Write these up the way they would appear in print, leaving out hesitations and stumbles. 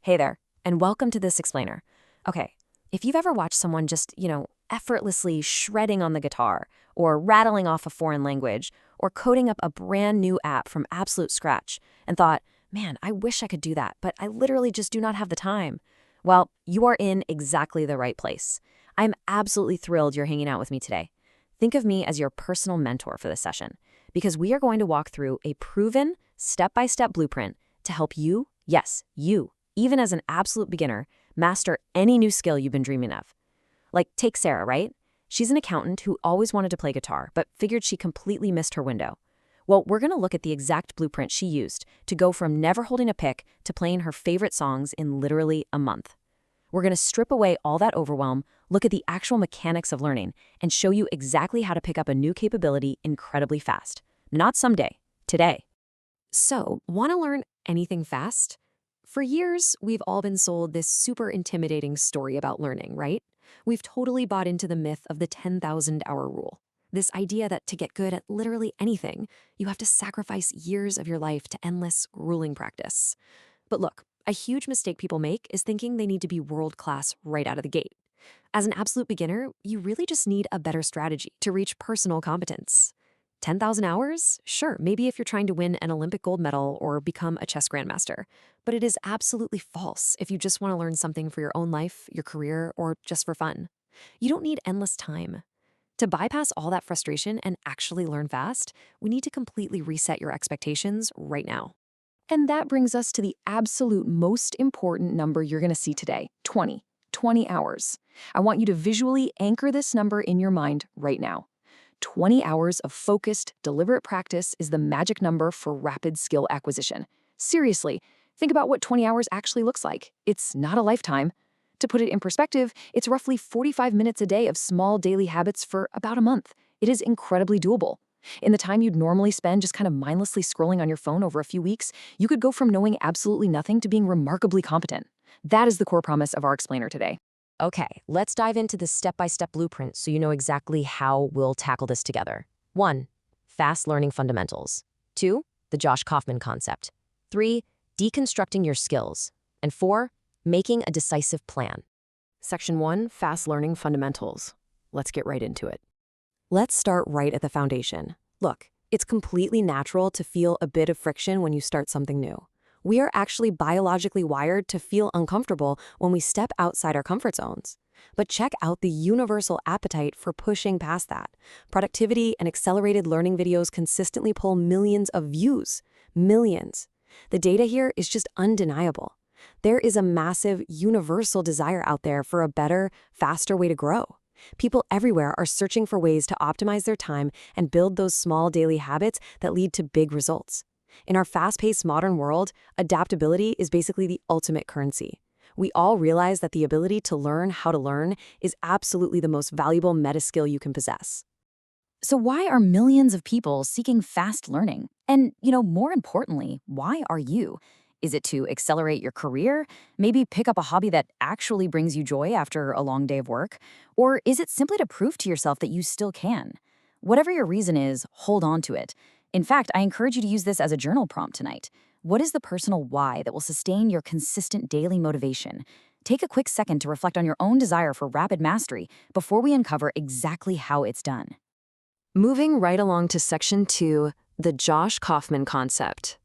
Hey there, and welcome to this explainer. Okay, if you've ever watched someone just, effortlessly shredding on the guitar, or rattling off a foreign language, or coding up a brand new app from absolute scratch, and thought, man, I wish I could do that, but I literally just do not have the time. Well, you are in exactly the right place. I'm absolutely thrilled you're hanging out with me today. Think of me as your personal mentor for this session, because we are going to walk through a proven, step-by-step blueprint to help you, yes, you, even as an absolute beginner, master any new skill you've been dreaming of. Like, take Sarah, right? She's an accountant who always wanted to play guitar, but figured she completely missed her window. Well, we're going to look at the exact blueprint she used to go from never holding a pick to playing her favorite songs in literally a month. We're going to strip away all that overwhelm, look at the actual mechanics of learning, and show you exactly how to pick up a new capability incredibly fast. Not someday, today. So, want to learn anything fast? For years, we've all been sold this super intimidating story about learning, right? We've totally bought into the myth of the 10,000-hour rule. This idea that to get good at literally anything, you have to sacrifice years of your life to endless, grueling practice. But look, a huge mistake people make is thinking they need to be world-class right out of the gate. As an absolute beginner, you really just need a better strategy to reach personal competence. 10,000 hours? Sure, maybe if you're trying to win an Olympic gold medal or become a chess grandmaster. But it is absolutely false if you just want to learn something for your own life, your career, or just for fun. You don't need endless time. To bypass all that frustration and actually learn fast, we need to completely reset your expectations right now. And that brings us to the absolute most important number you're going to see today, 20. 20 hours. I want you to visually anchor this number in your mind right now. 20 hours of focused, deliberate practice is the magic number for rapid skill acquisition. Seriously, think about what 20 hours actually looks like. It's not a lifetime. To put it in perspective, it's roughly 45 minutes a day of small daily habits for about a month. It is incredibly doable. In the time you'd normally spend just kind of mindlessly scrolling on your phone over a few weeks, you could go from knowing absolutely nothing to being remarkably competent. That is the core promise of our explainer today. Okay, let's dive into the step-by-step blueprint so you know exactly how we'll tackle this together. 1. Fast learning fundamentals. 2. The Josh Kaufman concept. 3. Deconstructing your skills. And 4. Making a decisive plan. Section 1. Fast learning fundamentals. Let's get right into it. Let's start right at the foundation. Look, it's completely natural to feel a bit of friction when you start something new. We are actually biologically wired to feel uncomfortable when we step outside our comfort zones. But check out the universal appetite for pushing past that. Productivity and accelerated learning videos consistently pull millions of views. Millions. The data here is just undeniable. There is a massive, universal desire out there for a better, faster way to grow. People everywhere are searching for ways to optimize their time and build those small daily habits that lead to big results. In our fast-paced modern world, adaptability is basically the ultimate currency. We all realize that the ability to learn how to learn is absolutely the most valuable meta skill you can possess. So why are millions of people seeking fast learning? And, more importantly, why are you? Is it to accelerate your career? Maybe pick up a hobby that actually brings you joy after a long day of work? Or is it simply to prove to yourself that you still can? Whatever your reason is, hold on to it. In fact, I encourage you to use this as a journal prompt tonight. What is the personal why that will sustain your consistent daily motivation? Take a quick second to reflect on your own desire for rapid mastery before we uncover exactly how it's done. Moving right along to Section 2, the Josh Kaufman concept.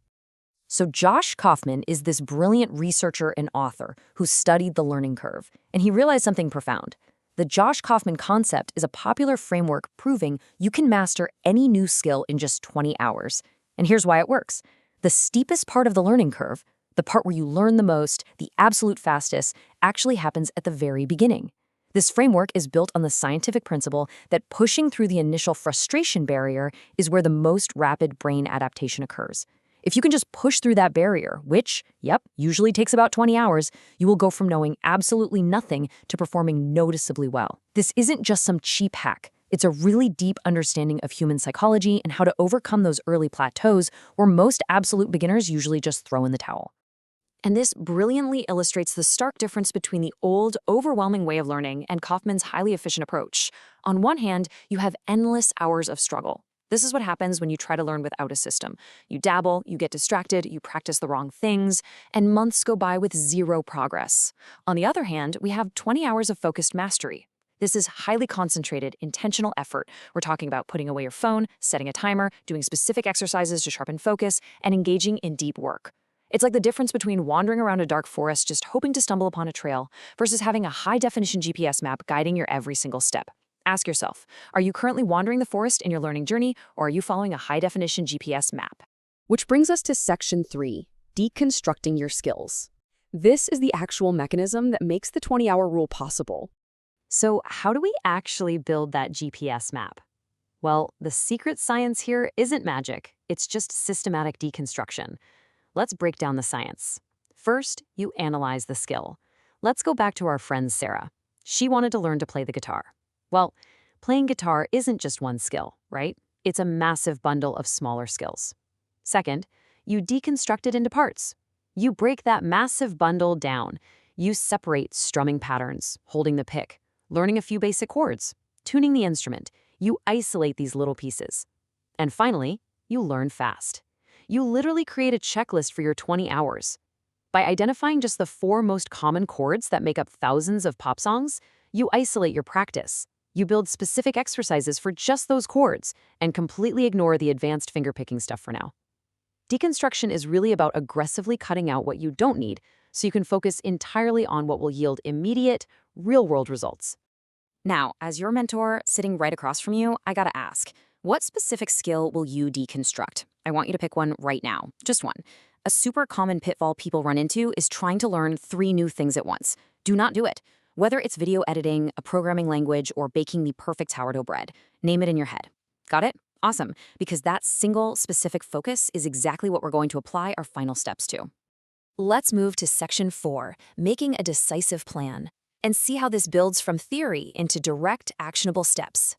So Josh Kaufman is this brilliant researcher and author who studied the learning curve, and he realized something profound. The Josh Kaufman concept is a popular framework proving you can master any new skill in just 20 hours. And here's why it works. The steepest part of the learning curve, the part where you learn the most, the absolute fastest, actually happens at the very beginning. This framework is built on the scientific principle that pushing through the initial frustration barrier is where the most rapid brain adaptation occurs. If you can just push through that barrier, which, usually takes about 20 hours, you will go from knowing absolutely nothing to performing noticeably well. This isn't just some cheap hack. It's a really deep understanding of human psychology and how to overcome those early plateaus where most absolute beginners usually just throw in the towel. And this brilliantly illustrates the stark difference between the old, overwhelming way of learning and Kaufman's highly efficient approach. On one hand, you have endless hours of struggle. This is what happens when you try to learn without a system. You dabble, you get distracted, you practice the wrong things, and months go by with zero progress. On the other hand, we have 20 hours of focused mastery. This is highly concentrated, intentional effort. We're talking about putting away your phone, setting a timer, doing specific exercises to sharpen focus, and engaging in deep work. It's like the difference between wandering around a dark forest just hoping to stumble upon a trail versus having a high-definition GPS map guiding your every single step. Ask yourself, are you currently wandering the forest in your learning journey, or are you following a high-definition GPS map? Which brings us to Section 3, deconstructing your skills. This is the actual mechanism that makes the 20-hour rule possible. So how do we actually build that GPS map? Well, the secret science here isn't magic. It's just systematic deconstruction. Let's break down the science. First, you analyze the skill. Let's go back to our friend Sarah. She wanted to learn to play the guitar. Well, playing guitar isn't just one skill, right? It's a massive bundle of smaller skills. Second, you deconstruct it into parts. You break that massive bundle down. You separate strumming patterns, holding the pick, learning a few basic chords, tuning the instrument. You isolate these little pieces. And finally, you learn fast. You literally create a checklist for your 20 hours. By identifying just the 4 most common chords that make up thousands of pop songs, you isolate your practice. You build specific exercises for just those chords and completely ignore the advanced finger-picking stuff for now. Deconstruction is really about aggressively cutting out what you don't need so you can focus entirely on what will yield immediate, real-world results. Now, as your mentor sitting right across from you, I gotta ask, what specific skill will you deconstruct? I want you to pick one right now, just one. A super common pitfall people run into is trying to learn 3 new things at once. Do not do it. Whether it's video editing, a programming language, or baking the perfect sourdough bread, name it in your head. Got it? Awesome, because that single specific focus is exactly what we're going to apply our final steps to. Let's move to Section 4, making a decisive plan, and see how this builds from theory into direct, actionable steps.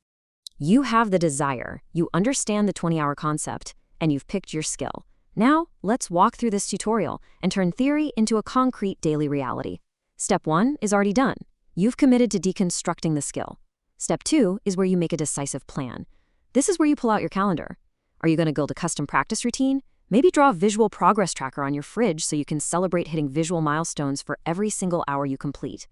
You have the desire, you understand the 20-hour concept, and you've picked your skill. Now, let's walk through this tutorial and turn theory into a concrete daily reality. Step 1 is already done. You've committed to deconstructing the skill. Step 2 is where you make a decisive plan. This is where you pull out your calendar. Are you going to build a custom practice routine? Maybe draw a visual progress tracker on your fridge so you can celebrate hitting visual milestones for every single hour you complete.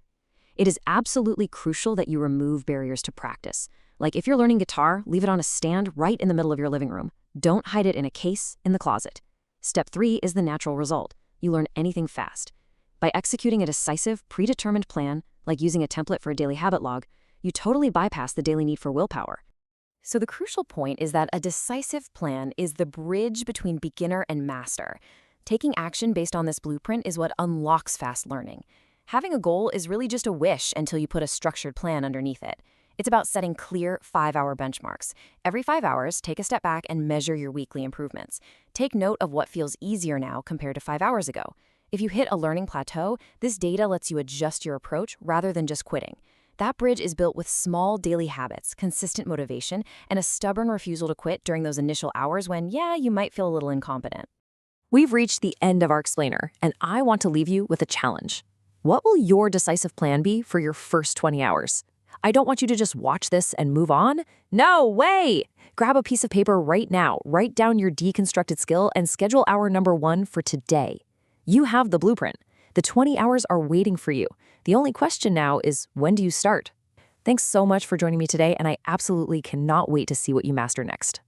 It is absolutely crucial that you remove barriers to practice. Like if you're learning guitar, leave it on a stand right in the middle of your living room. Don't hide it in a case in the closet. Step 3 is the natural result. You learn anything fast. By executing a decisive, predetermined plan, like using a template for a daily habit log, you totally bypass the daily need for willpower. So the crucial point is that a decisive plan is the bridge between beginner and master. Taking action based on this blueprint is what unlocks fast learning. Having a goal is really just a wish until you put a structured plan underneath it. It's about setting clear 5-hour benchmarks. Every 5 hours, take a step back and measure your weekly improvements. Take note of what feels easier now compared to 5 hours ago. If you hit a learning plateau, this data lets you adjust your approach rather than just quitting. That bridge is built with small daily habits, consistent motivation, and a stubborn refusal to quit during those initial hours when, you might feel a little incompetent. We've reached the end of our explainer, and I want to leave you with a challenge. What will your decisive plan be for your first 20 hours? I don't want you to just watch this and move on. No way! Grab a piece of paper right now, write down your deconstructed skill, and schedule hour number 1 for today. You have the blueprint. The 20 hours are waiting for you. The only question now is, when do you start? Thanks so much for joining me today, and I absolutely cannot wait to see what you master next.